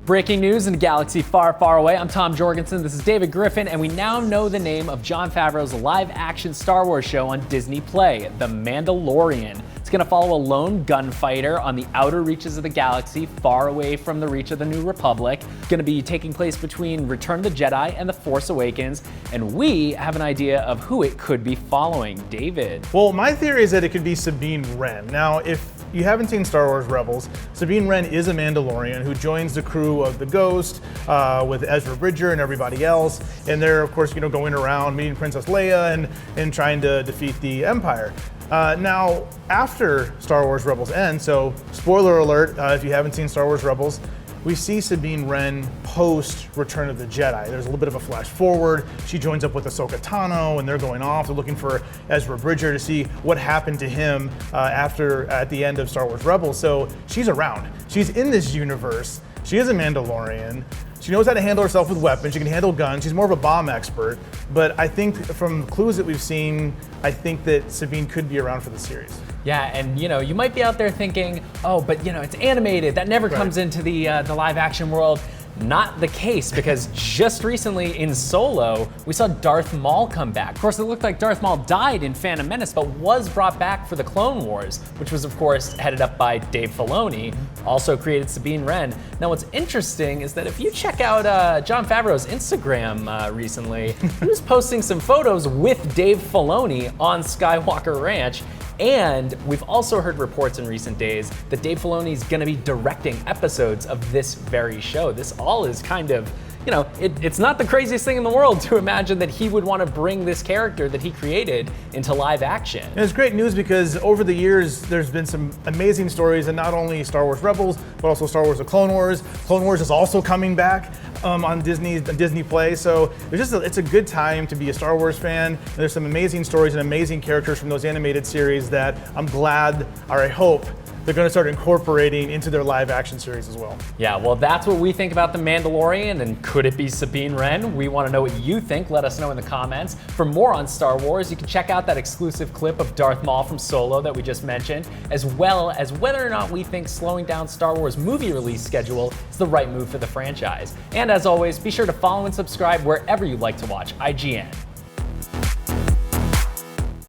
Breaking news in a galaxy far, far away. I'm Tom Jorgensen. This is David Griffin, and we now know the name of Jon Favreau's live-action Star Wars show on Disney Play, The Mandalorian. It's going to follow a lone gunfighter on the outer reaches of the galaxy, far away from the reach of the New Republic. It's going to be taking place between Return of the Jedi and The Force Awakens, and we have an idea of who it could be following. David. Well, my theory is that it could be Sabine Wren. Now, if you haven't seen Star Wars Rebels, Sabine Wren is a Mandalorian who joins the crew of the Ghost with Ezra Bridger and everybody else, and they're of course going around meeting Princess Leia and trying to defeat the Empire. Now, after Star Wars Rebels ends, so spoiler alert if you haven't seen Star Wars Rebels, we see Sabine Wren post Return of the Jedi. There's a little bit of a flash forward. She joins up with Ahsoka Tano, and they're going off. They're looking for Ezra Bridger to see what happened to him at the end of Star Wars Rebels. So she's around. She's in this universe. She is a Mandalorian. She knows how to handle herself with weapons. She can handle guns. She's more of a bomb expert. But I think from clues that we've seen, I think that Sabine could be around for the series. Yeah, and you might be out there thinking, oh, but it's animated. That never comes into the live action world. Not the case, because just recently in Solo, we saw Darth Maul come back. Of course, it looked like Darth Maul died in Phantom Menace, but was brought back for the Clone Wars, which was, of course, headed up by Dave Filoni, also created Sabine Wren. Now, what's interesting is that if you check out Jon Favreau's Instagram recently, he was posting some photos with Dave Filoni on Skywalker Ranch. And we've also heard reports in recent days that Dave Filoni is going to be directing episodes of this very show. This all is kind of, it's not the craziest thing in the world to imagine that he would want to bring this character that he created into live action. And it's great news because over the years, there's been some amazing stories, and not only Star Wars Rebels, but also Star Wars: The Clone Wars. Clone Wars is also coming back on Disney Play. So it's a good time to be a Star Wars fan. And there's some amazing stories and amazing characters from those animated series that I'm glad, or I hope, they're going to start incorporating into their live action series as well. Yeah, well, that's what we think about The Mandalorian, and could it be Sabine Wren? We want to know what you think. Let us know in the comments. For more on Star Wars, you can check out that exclusive clip of Darth Maul from Solo that we just mentioned, as well as whether or not we think slowing down Star Wars movie release schedule is the right move for the franchise. And as always, be sure to follow and subscribe wherever you like to watch IGN.